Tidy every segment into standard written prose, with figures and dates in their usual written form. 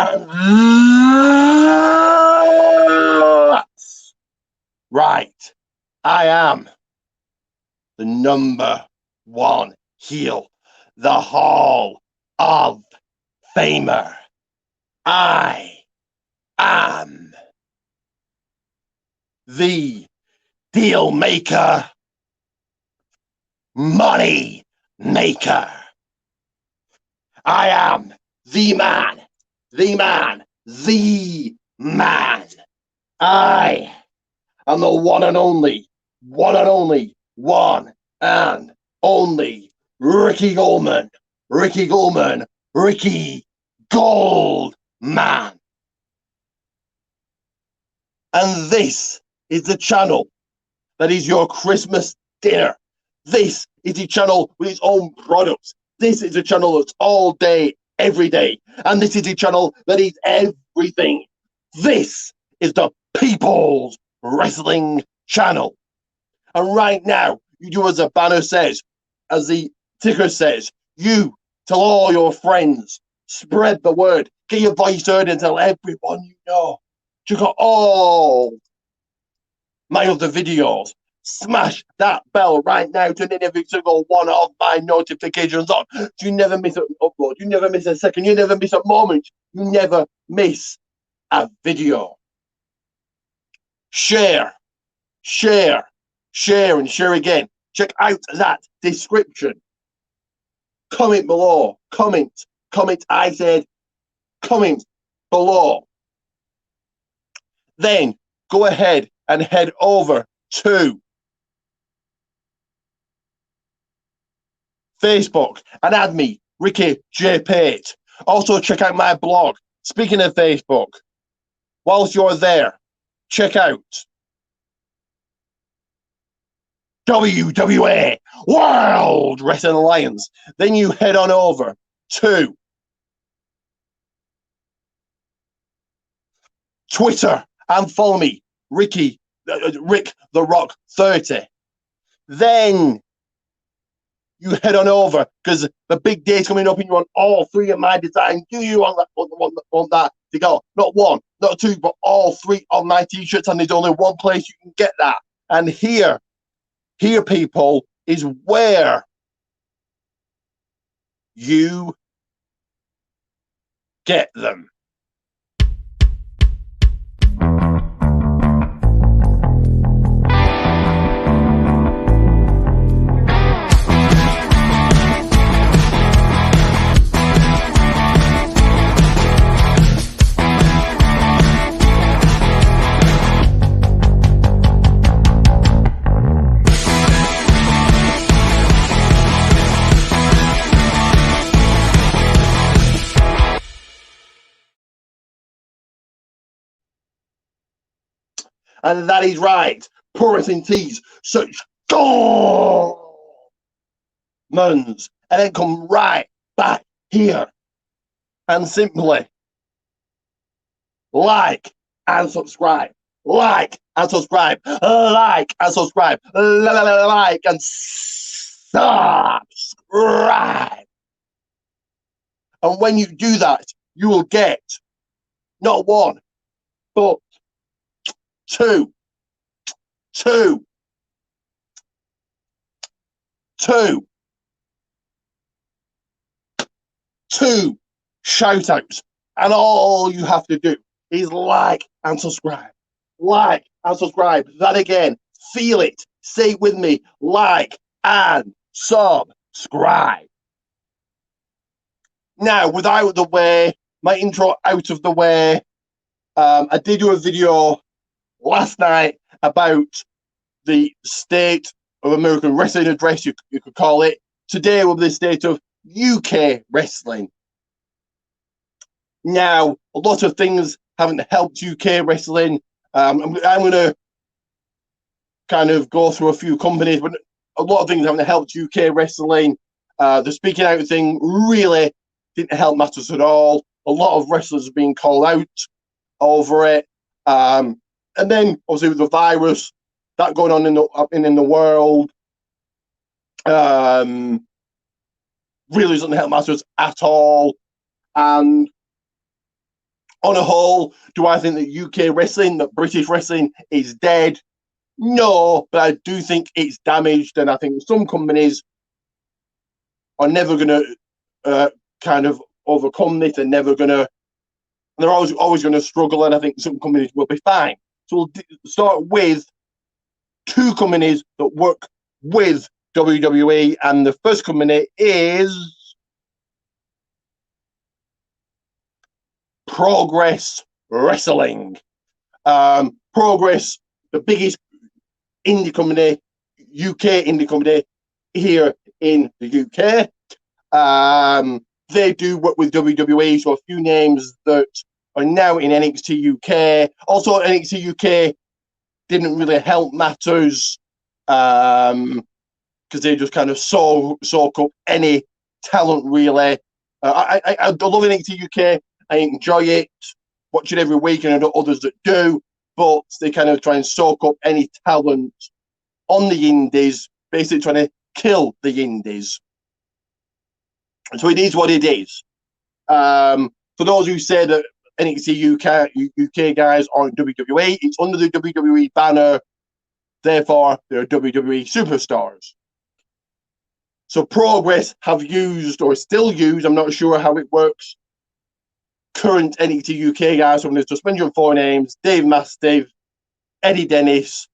And that's right. I am the number one heel, the Hall of Famer. I am the deal maker, money maker. I am the man, the man, the man. I am the one and only, one and only, one and only Ricky Goldman, Ricky Goldman, Ricky Goldman. And this is the channel that is your Christmas dinner. This is a channel with its own products. This is a channel that's all day, every day. And this is a channel that is everything. This is the People's Wrestling Channel. And right now, you do as the banner says, as the ticker says, you tell all your friends, spread the word, get your voice heard and tell everyone you know. Check out all my other videos. Smash that bell right now to get every single one of my notifications on. So you never miss an upload. You never miss a second. You never miss a moment. You never miss a video. Share, share, share, and share again. Check out that description. Comment below. Comment. I said comment below. Then go ahead and head over to Facebook and add me, Ricky J. Pate. Also, check out my blog. Speaking of Facebook, whilst you're there, check out WWA World Wrestling Alliance. Then you head on over to Twitter and follow me, Rick the Rock 30. Then you head on over because the big day's coming up and you want all three of my designs. Do you want that to go? Not one, not two, but all three of my t-shirts, and there's only one place you can get that. And here, people, is where you get them. And that is right. Pro Wrestling Tees, such diamonds. And then come right back here and simply like and subscribe. Like and subscribe. Like and subscribe. Like and subscribe. And when you do that, you will get not one, but two shout outs. And all you have to do is like and subscribe. Like and subscribe. That again, feel it. Say it with me. Like and subscribe. Now, without the way, my intro out of the way, I did do a video last night about the state of American wrestling address, you could call it. Today will be the state of UK wrestling. Now, a lot of things haven't helped UK wrestling. I'm going to kind of go through a few companies, but a lot of things haven't helped UK wrestling. The speaking out thing really didn't help matters at all. A lot of wrestlers have been called out over it. And then, obviously, with the virus, that going on in the world, really doesn't help matters at all. And On a whole, do I think that UK wrestling, that British wrestling is dead? No, but I do think it's damaged, and I think some companies are never going to kind of overcome this. They're always going to struggle, and I think some companies will be fine. So we'll start with two companies that work with WWE, and the first company is Progress Wrestling. Progress, the biggest indie company, UK indie company here in the UK. They do work with WWE, so a few names that are now in NXT UK. Also, NXT UK didn't really help matters because they just kind of soak up any talent, really. I love NXT UK. I enjoy it, watch it every week, and I know others that do, but they kind of try and soak up any talent on the indies, basically trying to kill the indies. So it is what it is. For those who say that NXT UK guys aren't WWE, it's under the WWE banner, therefore they're WWE superstars. So Progress have used, or still use, I'm not sure how it works, current NXT UK guys. So I'm going to suspend your four names: Dave Mastiff, Eddie Dennis,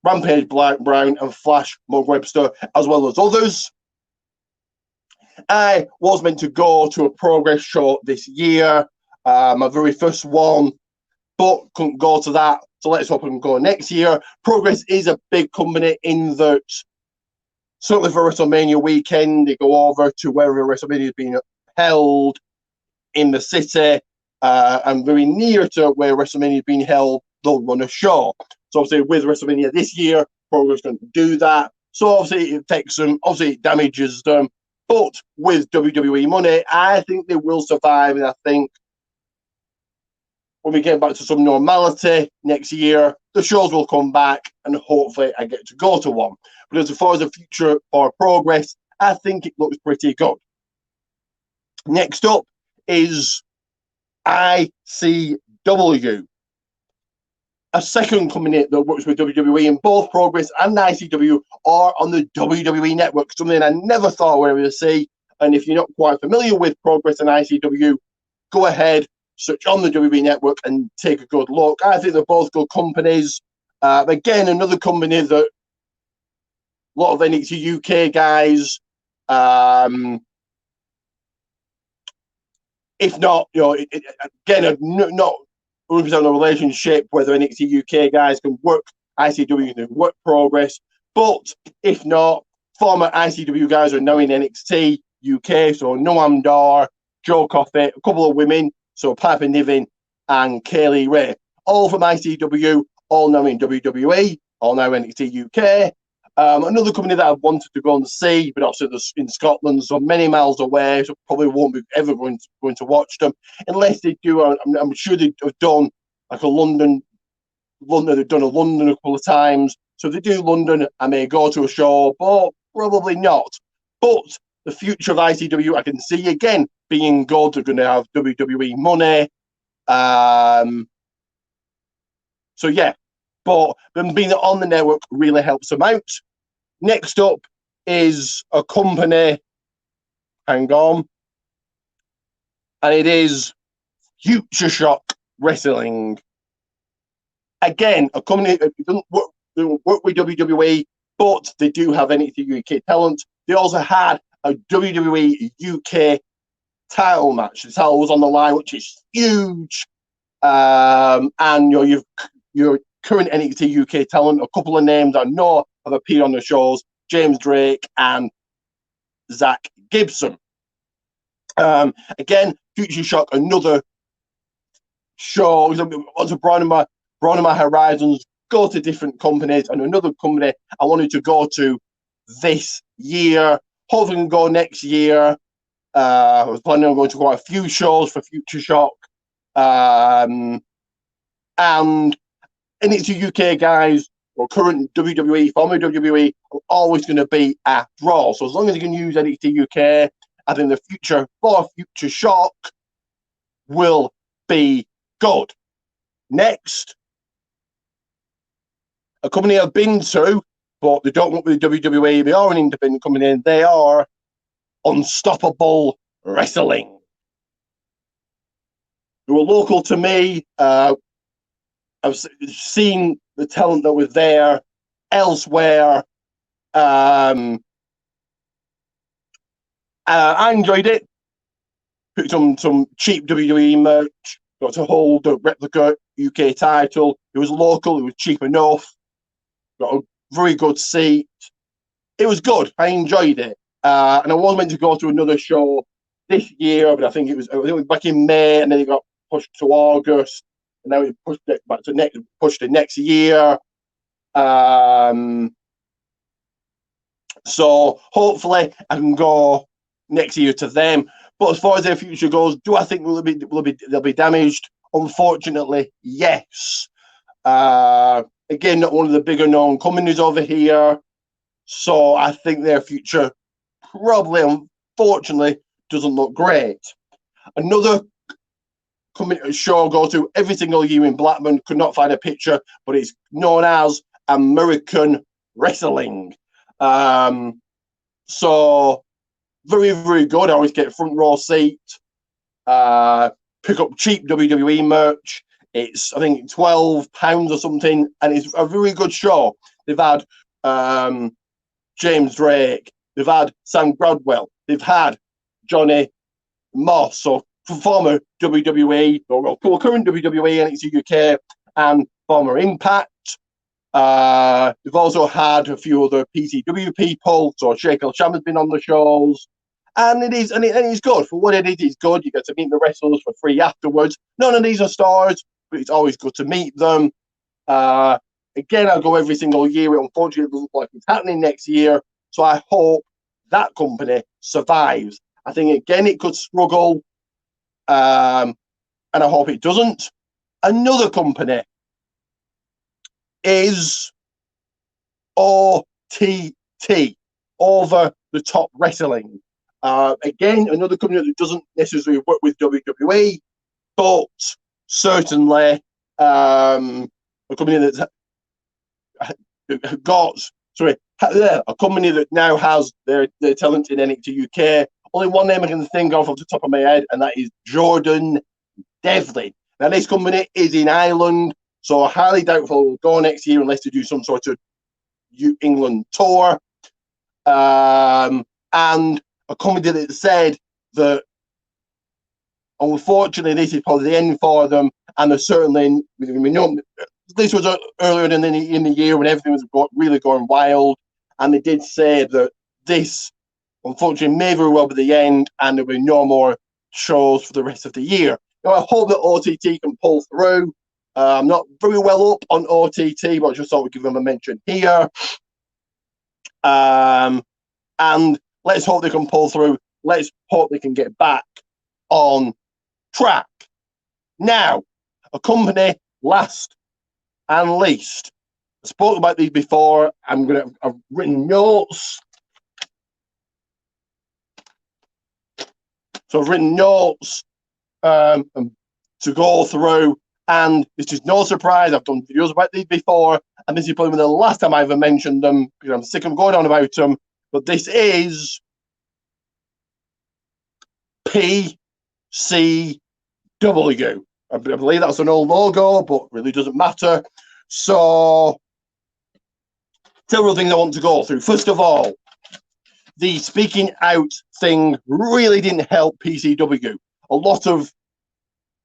Rampage Brown, and Flash Mug Webster, as well as others. I was meant to go to a Progress show this year, my very first one, but couldn't go to that. So let's hope I can go next year. Progress is a big company in that, certainly for WrestleMania weekend, they go over to wherever WrestleMania is being held in the city, and very near to where WrestleMania is being held, they'll run a show. So obviously with WrestleMania this year, Progress going to do that. So obviously it affects them, obviously it damages them. But with WWE money, I think they will survive. And I think when we get back to some normality next year, the shows will come back and hopefully I get to go to one. But as far as the future for Progress, I think it looks pretty good. Next up is ICW, a second company that works with WWE, and both Progress and ICW are on the WWE network, something I never thought I would ever see. And if you're not quite familiar with Progress and ICW, go ahead, search on the WWE network and take a good look. I think they're both good companies. Again, another company that a lot of NXT UK guys, if not, again, not 100% of a relationship, whether NXT UK guys can work ICW, can work Progress. But if not, former ICW guys are now in NXT UK. So Noam Dar, Joe Coffey, a couple of women, so Piper Niven and Kaylee Ray, all from ICW, all now in WWE, all now NXT UK. Another company that I wanted to go and see, but also in Scotland, so many miles away, so probably won't be ever going to watch them unless they do. I'm sure they have done like a London. They've done a London a couple of times, so if they do London, I may go to a show, but probably not. But the future of ICW, I can see again being good. They're going to have WWE money. So yeah, but them being on the network really helps them out. Next up is a company, hang on, and it is Future Shock Wrestling. Again, a company that doesn't work with WWE, but they do have NXT UK talent. They also had a WWE UK title match. The title was on the line, which is huge. And your current NXT UK talent, a couple of names I know have appeared on the shows: James Drake and Zach Gibson. Again, Future Shock, another show. Want to broaden my horizons, go to different companies, and another company I wanted to go to this year. Hopefully, I can go next year. I was planning on going to quite a few shows for Future Shock. And NXT UK guys, or current WWE, former WWE, are always going to be a draw. So as long as you can use NXT UK, I think the future for Future Shock will be good. Next, a company I've been to, but they don't work with the WWE. They are an independent company, and they are Unstoppable Wrestling. They were local to me. I've seen the talent that was there elsewhere. I enjoyed it. Picked up some cheap WWE merch. Got to hold the replica UK title. It was local. It was cheap enough. Got a very good seat. It was good. I enjoyed it. And I was meant to go to another show this year, but I think it was back in May, and then it got pushed to August, and now it pushed it back to pushed to next year. So hopefully I can go next year to them. But as far as their future goes, do I think they'll be damaged? Unfortunately, yes. Again, not one of the bigger known companies over here. So I think their future probably, unfortunately, doesn't look great. Another show I go to every single year in Blackburn, could not find a picture, but it's known as American Wrestling. So very, very good. I always get front row seat, pick up cheap WWE merch. It's, I think, £12 or something, and it's a very good show. They've had James Drake, they've had Sam Gradwell, they've had Johnny Moss, so former WWE, or current WWE, NXT UK, and former Impact. They've also had a few other PCW people, so Sheikh El Sham has been on the shows. And it's good. For what it is, it's good. You get to meet the wrestlers for free afterwards. None of these are stars, but it's always good to meet them. Again, I go every single year. It unfortunately doesn't look like it's happening next year. So I hope that company survives. I think, again, it could struggle. And I hope it doesn't. Another company is OTT, Over the Top Wrestling. Again, another company that doesn't necessarily work with WWE, but certainly a company that's a company that now has their talent in NXT UK. Only one name I can think of off the top of my head, and that is Jordan Devlin. Now, this company is in Ireland, so highly doubtful will go next year unless they do some sort of England tour. And a company that said that, unfortunately, this is probably the end for them, and they're certainly, we know this was earlier in the year when everything was really going wild, and they did say that this, unfortunately, may very well be the end, and there'll be no more shows for the rest of the year. Now, I hope that OTT can pull through. I'm not very well up on OTT, but I just thought we'd give them a mention here. And let's hope they can pull through. Let's hope they can get back on track. Now, a company, last and least. I spoke about these before. I've written notes. So I've written notes to go through, and this is no surprise. I've done videos about these before, and this is probably the last time I ever mentioned them because I'm sick of going on about them. But this is PCW. I believe that's an old logo, but really doesn't matter. So, several things I want to go through. First of all, the speaking out thing really didn't help PCW. A lot of,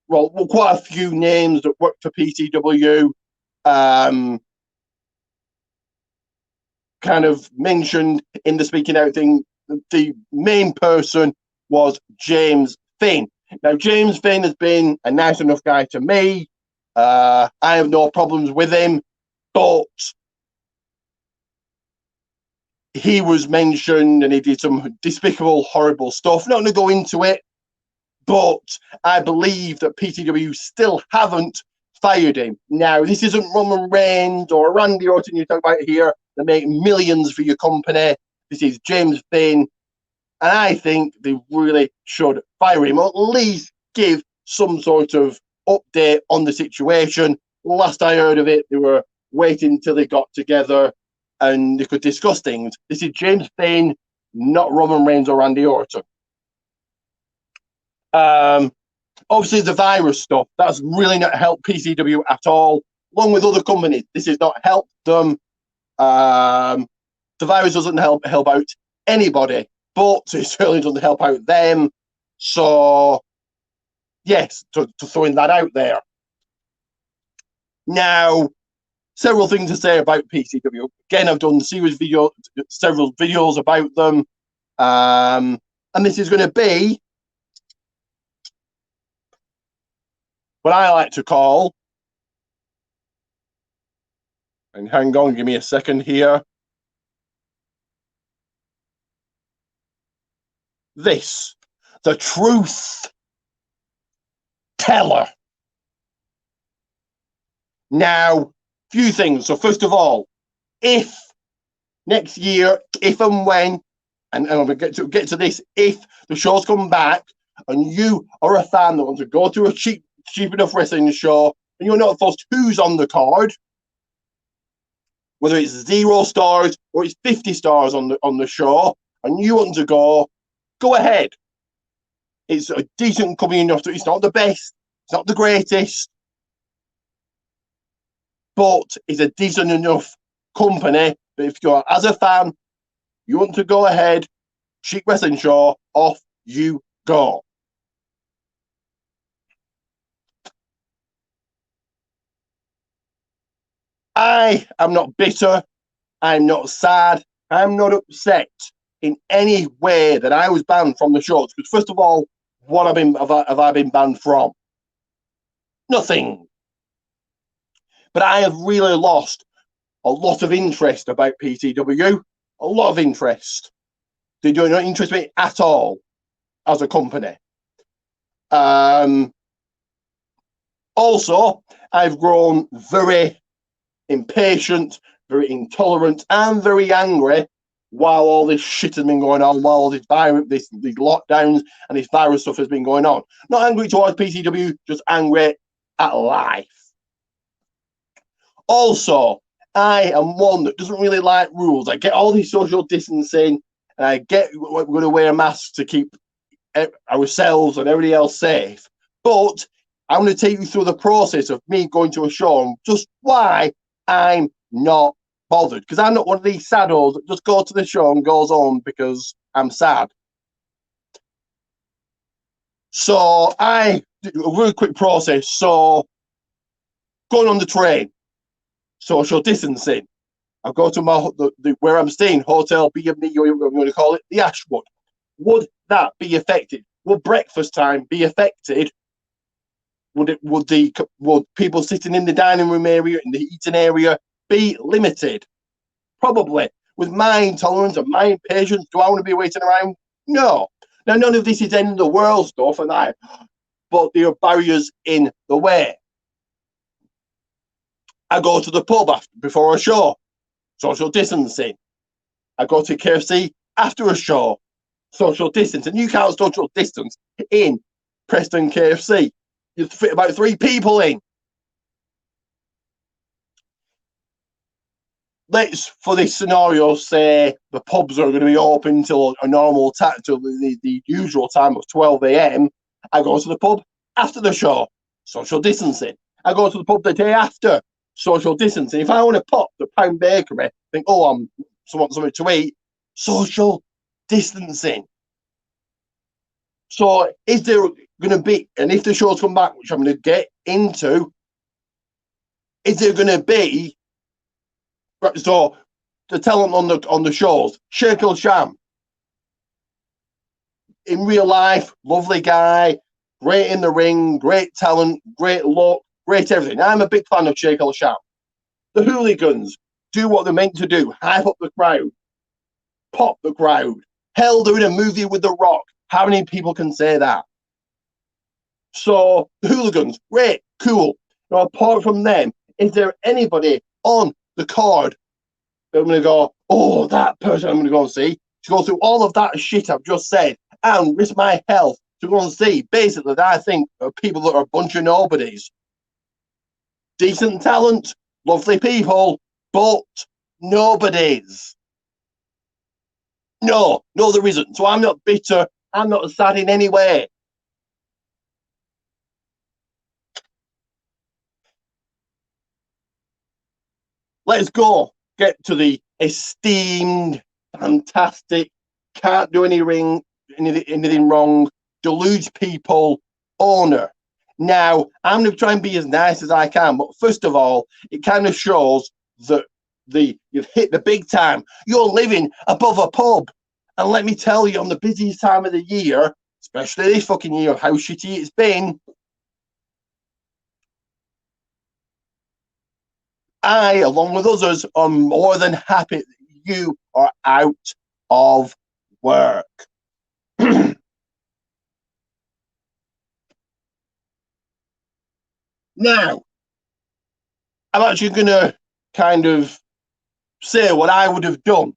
quite a few names that worked for PCW kind of mentioned in the speaking out thing. The main person was James Finn. Now, James Finn has been a nice enough guy to me. I have no problems with him, but he was mentioned and he did some despicable, horrible stuff. Not going to go into it, but I believe that PCW still haven't fired him. Now, this isn't Roman Reigns or Randy Orton you talk about here. They make millions for your company. This is James Finn. And I think they really should fire him, or at least give some sort of update on the situation. Last I heard of it, they were waiting until they got together and they could discuss things. This is James Finn, not Roman Reigns or Randy Orton. Obviously, the virus stuff, that's really not helped PCW at all, along with other companies. This has not helped them. The virus doesn't help out anybody, but it certainly doesn't help out them. So, yes, to throwing that out there. Now, several things to say about PCW. Again, I've done several videos about them. And this is going to be what I like to call, and hang on, give me a second here. This, the truth teller. Now, few things. So first of all, if next year, if and when, and I'm going to get to this, if the shows come back and you are a fan that wants to go to a cheap enough wrestling show and you're not fussed who's on the card, whether it's 0 stars or it's 50 stars on the show, and you want to go ahead. It's a decent company enough that it's not the best, it's not the greatest, but it's a decent enough company that if you're, as a fan, you want to go ahead, Chic Wrestling Show, off you go. I am not bitter. I'm not sad. I'm not upset in any way that I was banned from the shows. Because first of all, what have I been banned from? Nothing. But I have really lost a lot of interest about PCW. A lot of interest. They do not interest me at all as a company. Also, I've grown very impatient, very intolerant, and very angry while all this shit has been going on, while all this virus, these lockdowns and this virus stuff has been going on. Not angry towards PCW, just angry at life. Also, I am one that doesn't really like rules. I get all these social distancing, and I get we're going to wear masks to keep ourselves and everybody else safe. But I'm going to take you through the process of me going to a show and just why I'm not bothered. Because I'm not one of these saddos that just go to the show and goes home because I'm sad. So I do a really quick process. So going on the train, social distancing. I go to where I'm staying, hotel, B&B, you're going to call it, the Ashwood. Would that be affected? Would breakfast time be affected? Would people sitting in the dining room area, in the eating area, be limited? Probably. With my intolerance and my impatience, do I want to be waiting around? No. Now, none of this is end of the world stuff, but there are barriers in the way. I go to the pub before a show, social distancing. I go to KFC after a show, social distance. And you can't social distance in Preston KFC. You fit about 3 people in. Let's, for this scenario, say the pubs are going to be open till a normal time, till the usual time of 12 a.m. I go to the pub after the show, social distancing. I go to the pub the day after, social distancing. If I want to pop the Pound Bakery, think, I want something to eat, social distancing. So is there going to be, and if the shows come back, which I'm going to get into, is there going to be, so the talent on the shows, Sheikh Sham, in real life, lovely guy, great in the ring, great talent, great look, great everything. I'm a big fan of Sheikh Sham. The Hooligans do what they're meant to do, hype up the crowd, pop the crowd. Hell, doing a movie with The Rock. How many people can say that? So, the Hooligans, great, cool. Now, apart from them, is there anybody on the card that I'm going to go, oh, that person I'm going to go and see, to go through all of that shit I've just said and risk my health to go and see. Basically, I think are people that are a bunch of nobodies. Decent talent, lovely people, but nobodies. No, there isn't. So I'm not bitter. I'm not sad in any way. Let's go. Get to the esteemed, fantastic, can't do anything wrong, deludes people owner. Now, I'm going to try and be as nice as I can, but first of all, it kind of shows that you've hit the big time. You're living above a pub. And let me tell you, on the busiest time of the year, especially this fucking year of how shitty it's been, I, along with others, are more than happy that you are out of work. Now, I'm actually going to kind of say what I would have done.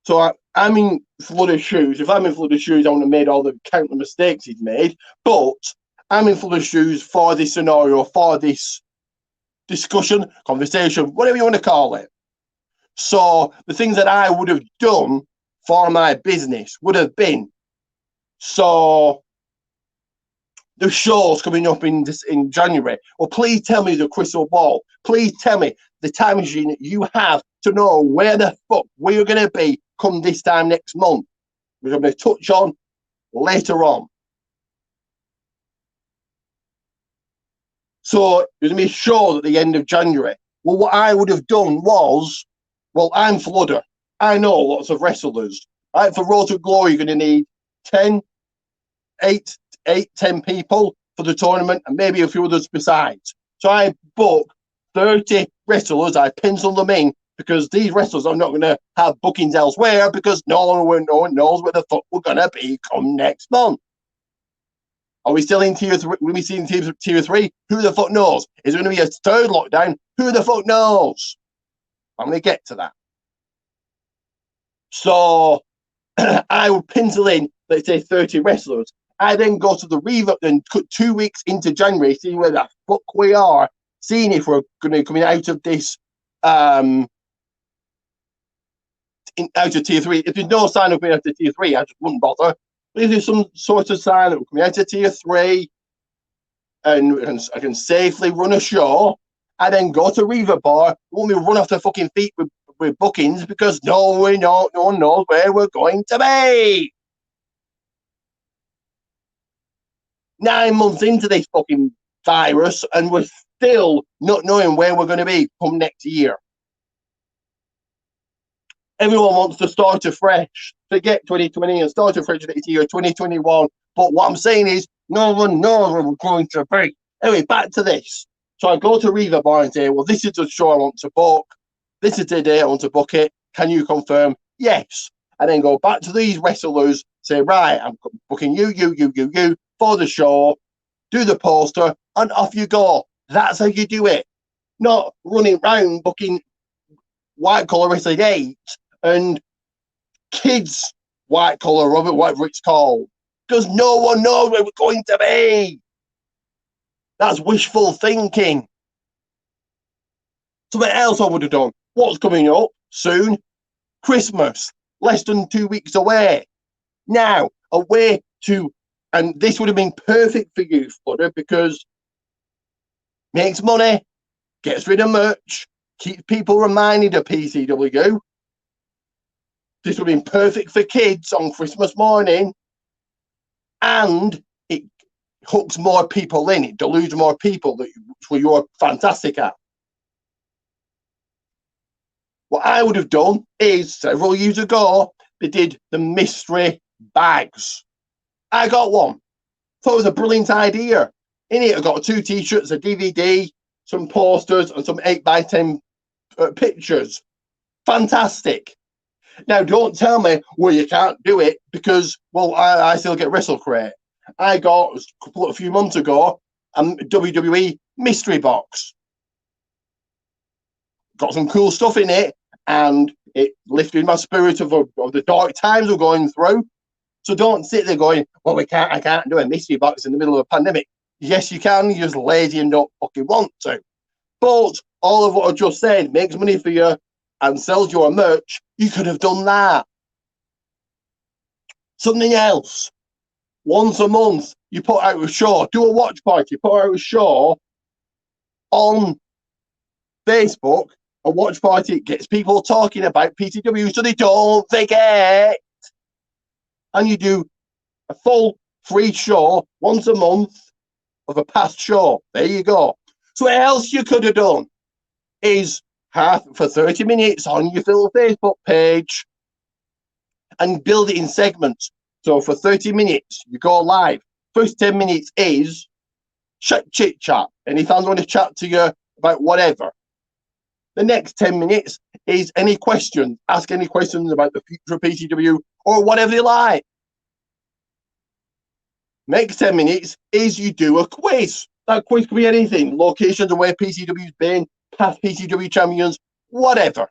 So I'm in Flood's shoes. If I'm in Flood's shoes, I wouldn't have made all the countless mistakes he's made. But I'm in Flood's shoes for this scenario, for this discussion, conversation, whatever you want to call it. So the things that I would have done for my business would have been, so the show's coming up in January. Well, please tell me the crystal ball. Please tell me the time machine that you have to know where the fuck we're going to be come this time next month, which I'm going to touch on later on. So it was going to be a show at the end of January. Well, what I would have done was, well, I'm Fludder. I know lots of wrestlers. Right, for Road to Glory, you're going to need 10 people for the tournament and maybe a few others besides. So I book 30 wrestlers, I pencil them in because these wrestlers are not going to have bookings elsewhere because no one knows where the fuck we're going to be come next month. Are we still in tier 3? Will we see in tier 3? Who the fuck knows? Is there going to be a third lockdown? Who the fuck knows? I'm going to get to that. So I would pencil in, let's say, 30 wrestlers. I then go to the Reverb and 2 weeks into January, see where the fuck we are, seeing if we're going to be coming out of this, out of tier 3. If there's no sign of being out of tier 3, I just wouldn't bother. But if there's some sort of sign that we're coming out of tier 3 and I can safely run a show, I then go to Reverb Bar, won't be run off their fucking feet with bookings because no one knows where we're going to be. 9 months into this fucking virus and we're still not knowing where we're going to be come next year. Everyone wants to start afresh, forget 2020 and start afresh next year, 2021. But what I'm saying is no one knows where we're going to be. Anyway, back to this. So I go to Reverb Bar and say, well, this is the show I want to book. This is the day I want to book it. Can you confirm? Yes. And then go back to these wrestlers, say, right, I'm booking you for the show, do the poster, and off you go. That's how you do it. Not running around booking white collar wrestling 8 and kids white collar, whatever it's called, because no one knows where we're going to be. That's wishful thinking. Something else I would have done. What's coming up soon? Christmas. Less than 2 weeks away. Now, a way to, and this would have been perfect for you, Fludder, because makes money, gets rid of merch, keeps people reminded of PCW. This would have been perfect for kids on Christmas morning, and it hooks more people in. It deludes more people, which you're fantastic at. What I would have done is, several years ago, they did the mystery bags. I got one. Thought it was a brilliant idea. In it, I got 2 t-shirts, a DVD, some posters, and some 8x10 pictures. Fantastic. Now, don't tell me, well, you can't do it because, well, I still get WrestleCrate. I got, a few months ago, a WWE mystery box. Got some cool stuff in it, and it lifted my spirit of the dark times we're going through. So don't sit there going, well, I can't do a mystery box in the middle of a pandemic. Yes, you can. You're just lazy and don't fucking want to. But all of what I just said makes money for you and sells your merch. You could have done that. Something else. Once a month, you put out a show. Do a watch party. Put out a show on Facebook. A watch party gets people talking about PCW so they don't forget. And you do a full free show once a month of a past show. There you go. So what else you could have done is have for 30 minutes on your little Facebook page and build it in segments. So for 30 minutes, you go live. First 10 minutes is chit chat. Any fans want to chat to you about whatever. The next 10 minutes is any questions. Ask any questions about the future of PCW or whatever you like. Next 10 minutes is you do a quiz. That quiz could be anything. Locations of where PCW's been, past PCW champions, whatever.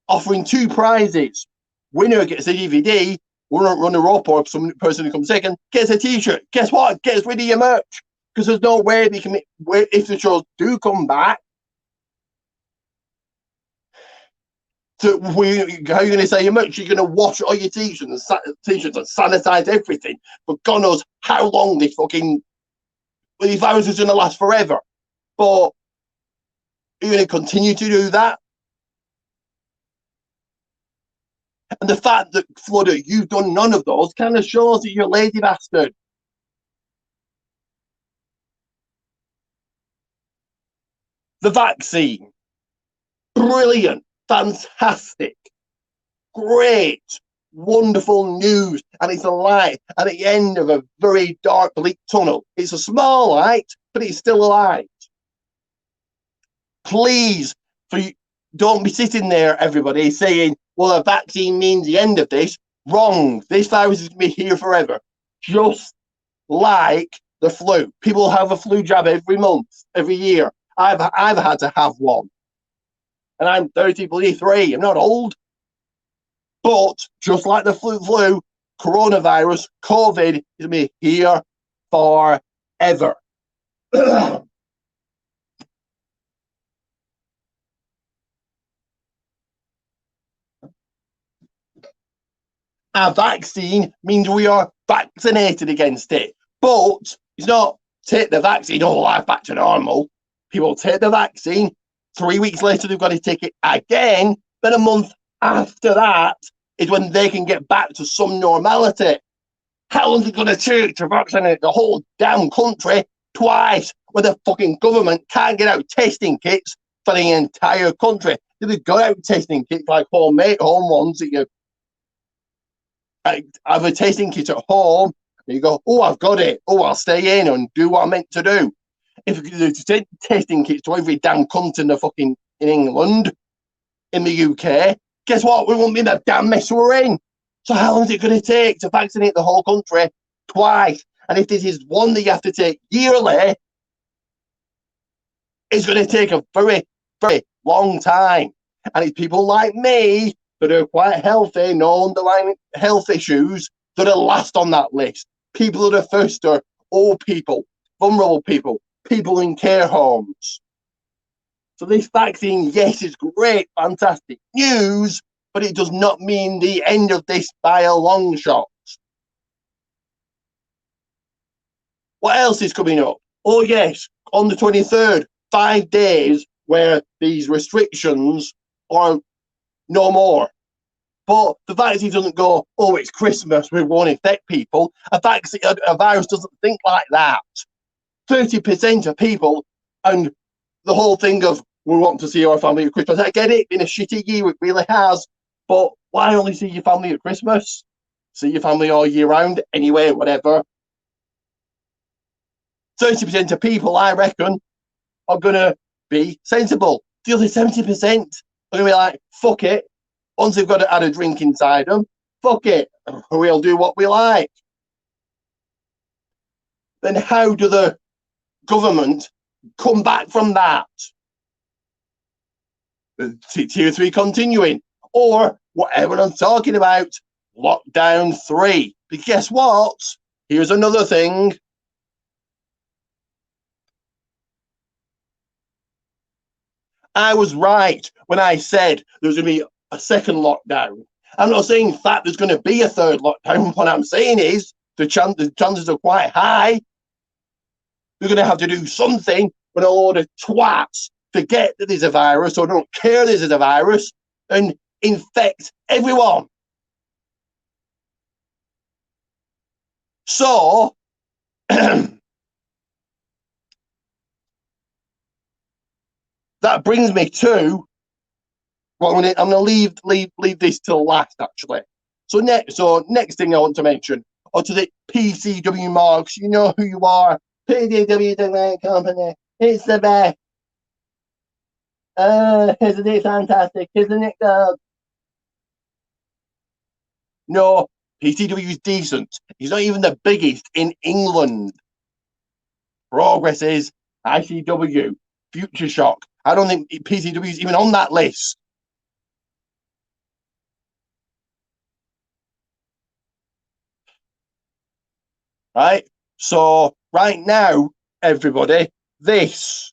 Offering 2 prizes. Winner gets a DVD, runner-up or some person who comes second gets a t-shirt. Guess what? Gets rid of your merch. Because there's no way they can, if the shows do come back, so how are you going to say your merch? You're going to wash all your t-shirts and sanitize everything. But God knows how long this virus is going to last forever. But you're going to continue to do that. And the fact that, Fludder, you've done none of those kind of shows that you're a lazy bastard. The vaccine. Brilliant. Fantastic. Great. Wonderful news. And it's a light at the end of a very dark, bleak tunnel. It's a small light, but it's still a light. Please, don't be sitting there, everybody, saying, well, a vaccine means the end of this. Wrong. This virus is going to be here forever. Just like the flu. People have a flu jab every month, every year. I've had to have one. And I'm 33. I'm not old. But just like the flu, coronavirus, COVID is going to be here forever. A vaccine means we are vaccinated against it. But it's not take the vaccine, all life back to normal. People take the vaccine. 3 weeks later, they've got to take it again. Then a month after that is when they can get back to some normality. How long is it going to take to vaccinate the whole damn country twice when the fucking government can't get out testing kits for the entire country? They've got out testing kits like home ones that you have a tasting kit at home. And you go, oh, I've got it. Oh, I'll stay in and do what I'm meant to do. If you do testing kits to every damn cunt in England, in the UK, guess what? We won't be in that damn mess we're in. So how long is it going to take to vaccinate the whole country twice? And if this is one that you have to take yearly, it's going to take a very, very long time. And it's people like me that are quite healthy, no underlying health issues, that are last on that list. People that are first are old people, vulnerable people, people in care homes. So this vaccine, yes, is great, fantastic news, but it does not mean the end of this by a long shot. What else is coming up? Oh, yes, on the 23rd, 5 days where these restrictions are no more. But the vaccine doesn't go, oh, it's Christmas, we won't infect people. A virus doesn't think like that. 30% of people, and the whole thing of we want to see our family at Christmas. I get it, been a shitty year, it really has. But why only see your family at Christmas? See your family all year round, anyway, whatever. 30% of people, I reckon, are going to be sensible. The other 70% are going to be like, fuck it. Once they've got to add a drink inside them, fuck it. We'll do what we like. Then how do the government come back from that? Tier 3 continuing. Or whatever I'm talking about, lockdown 3. But guess what? Here's another thing. I was right when I said there's going to be a second lockdown. I'm not saying that there's going to be a third lockdown. What I'm saying is the chances are quite high. You're going to have to do something when a load of twats forget that there's a virus or don't care there's a virus and infect everyone. So, that brings me to, well, I'm going to leave this till last, actually. So next thing I want to mention, or to the PCW marks, you know who you are. PCW is a great company. It's the best. Isn't it fantastic? Isn't it good? No, PCW is decent. He's not even the biggest in England. Progress is ICW, Future Shock. I don't think PCW is even on that list. Right? So, right now, everybody, this.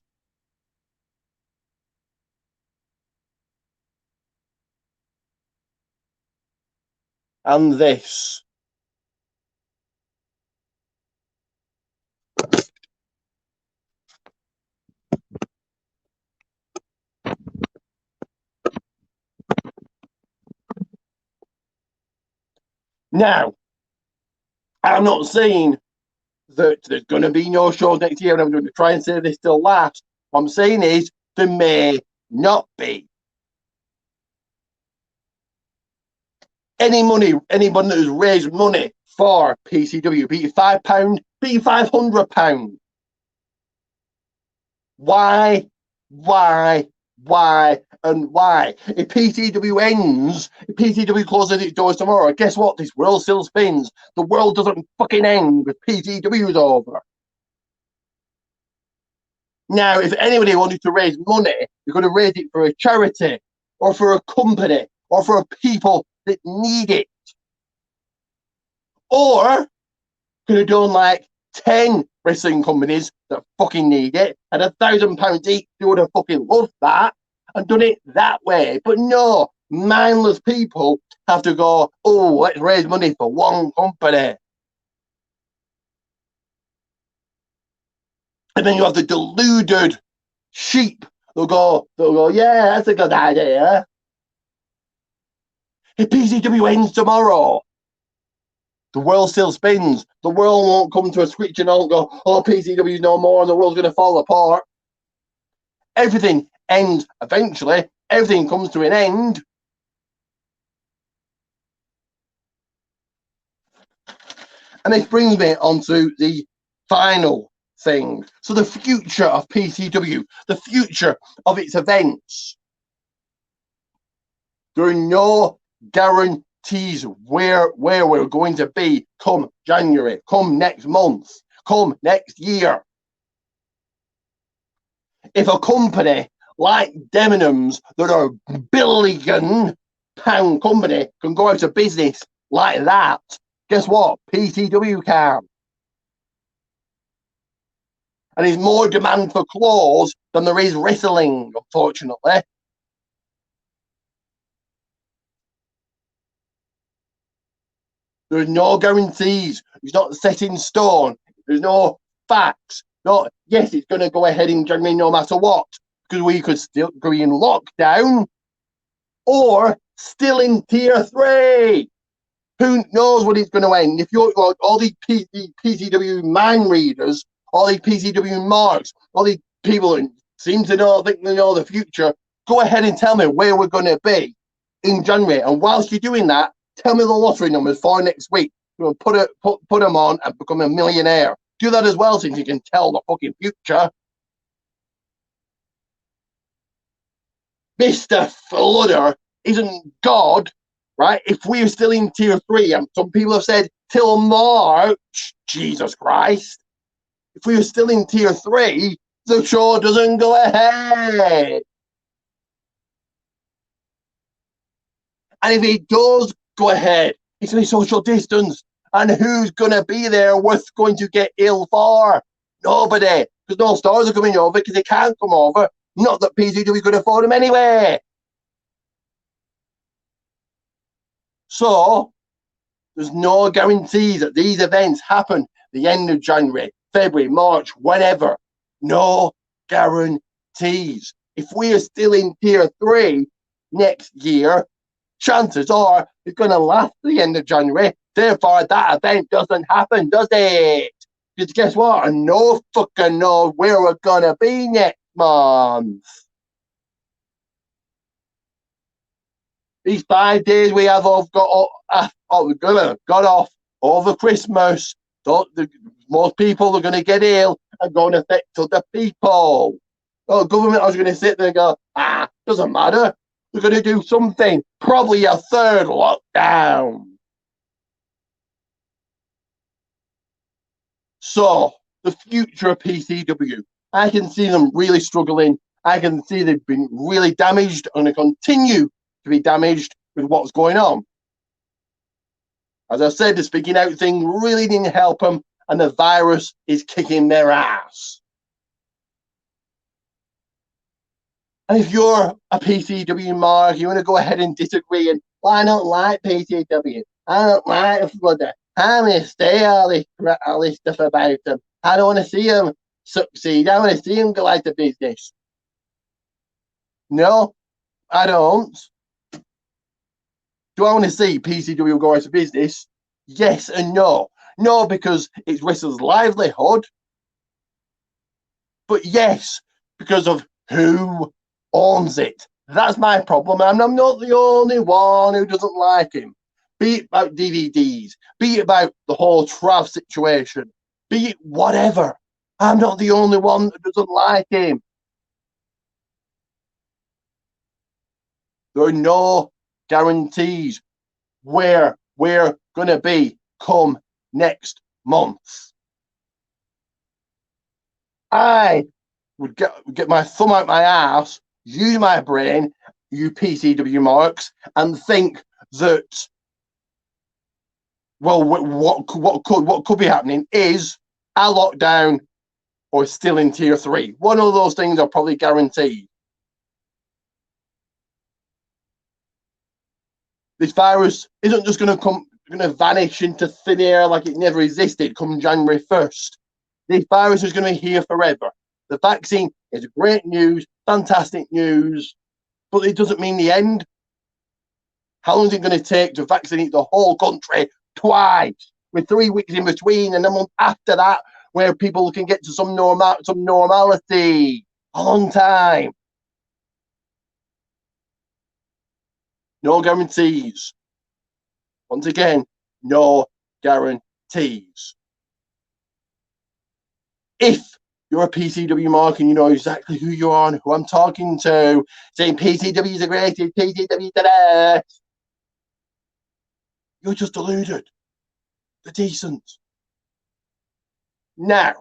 And this. Now, I'm not saying that there's going to be no shows next year, and I'm going to try and say this till last. What I'm saying is there may not be. Anybody that has raised money for PCW, be it £5, be it £500. Why, and why? If PCW ends, if PCW closes its doors tomorrow, guess what? This world still spins. The world doesn't fucking end with PCW's over. Now, if anybody wanted to raise money, you're going to raise it for a charity or for a company or for people that need it. Or could have done like 10 wrestling companies that fucking need it and £1,000 each. You would have fucking loved that and done it that way. But no, mindless people have to go, oh, let's raise money for one company. And then you have the deluded sheep. They'll go, yeah, that's a good idea. If PCW ends tomorrow, the world still spins. The world won't come to a switch and all go, oh, PCW's no more and the world's going to fall apart. Everything ends eventually. Everything comes to an end. And this brings me on to the final thing. So the future of PCW, the future of its events. There are no guarantees where we're going to be come January, come next month, come next year. If a company like Debenhams, that are £1 billion company, can go out of business like that, guess what? PCW can. And there's more demand for clothes than there is wrestling, unfortunately. There's no guarantees. It's not set in stone. There's no facts. No, yes, it's going to go ahead in January no matter what, because we could still be in lockdown or still in tier 3. Who knows when it's going to end? If you're all these PCW mind readers, all these PCW marks, all these people who seem to know, think they know the future, go ahead and tell me where we're going to be in January. And whilst you're doing that, tell me the lottery numbers for next week. We'll put them on and become a millionaire. Do that as well, since you can tell the fucking future. Mr. Fludder isn't God, right? If we're still in tier 3, and some people have said till March, Jesus Christ. If we were still in tier 3, the show doesn't go ahead. And if it does go ahead, it's going to be social distance. And who's going to be there? What's going to get ill for? Nobody. Because no stars are coming over because they can't come over. Not that PCW could afford them anyway. So there's no guarantees that these events happen the end of January, February, March, whenever. No guarantees. If we are still in tier 3 next year, chances are it's going to last the end of January. Therefore, that event doesn't happen, does it? Because guess what? I no fucking know where we're going to be next month. These 5 days we have got off over Christmas. Most people are going to get ill and going to affect other people. Oh, government are going to sit there and go, doesn't matter. They're going to do something. Probably a third lockdown. So, the future of PCW. I can see them really struggling. I can see they've been really damaged and they continue to be damaged with what's going on. As I said, the speaking out thing really didn't help them, and the virus is kicking their ass. And if you're a PCW mark, you want to go ahead and disagree, and well, I don't like PCW. I don't like Fludder. I'm going to say all this stuff about them. I don't want to see them succeed. I want to see them go out of business. No, I don't. Do I want to see PCW go out of business? Yes and no. No, because it's wrestlers' livelihood. But yes, because of who owns it. That's my problem. And I'm not the only one who doesn't like him. Be it about DVDs, be it about the whole Trav situation, be it whatever. I'm not the only one that doesn't like him. There are no guarantees where we're going to be come next month. I would get my thumb out my ass, use my brain, you PCW marks, and think that, well, what could be happening is a lockdown or still in tier 3. One of those things are probably guaranteed. This virus isn't just going to vanish into thin air like it never existed come January 1st. This virus is going to be here forever. The vaccine is great news, fantastic news, but it doesn't mean the end. How long is it going to take to vaccinate the whole country twice, with 3 weeks in between, and a month after that, where people can get to some normality? A long time. No guarantees. Once again, no guarantees. If you're a PCW mark and you know exactly who you are and who I'm talking to, saying PCW is the greatest, PCW is the best, you're just deluded. They're decent. Now,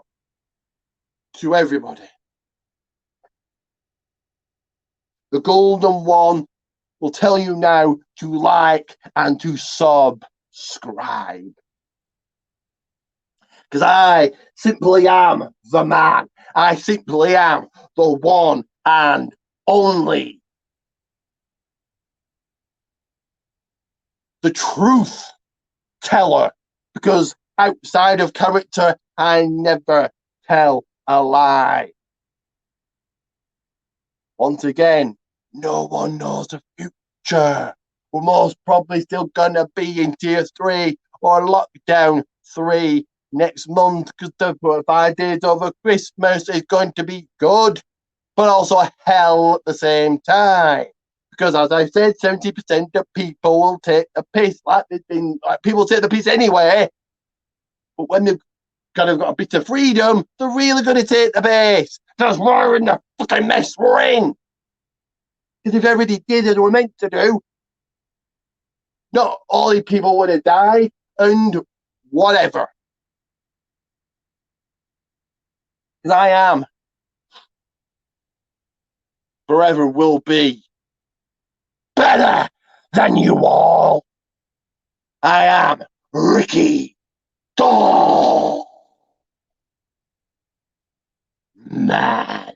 to everybody, the golden one will tell you now to like and to subscribe. Because I simply am the man. I simply am the one and only. The truth teller. Because outside of character, I never tell a lie. Once again, no one knows the future. We're most probably still going to be in tier 3 or lockdown 3 next month, because the 5 days over Christmas is going to be good, but also hell at the same time. Because as I said, 70% of people will take the piss. Like people take the piss anyway, but when they've got a bit of freedom, they're really going to take the piss. That's why we're in the fucking mess we're in. Because if everybody did as they were meant to do, not all these people would have died and whatever. Because I am, forever will be, better than you all. I am Ricky Oh, man.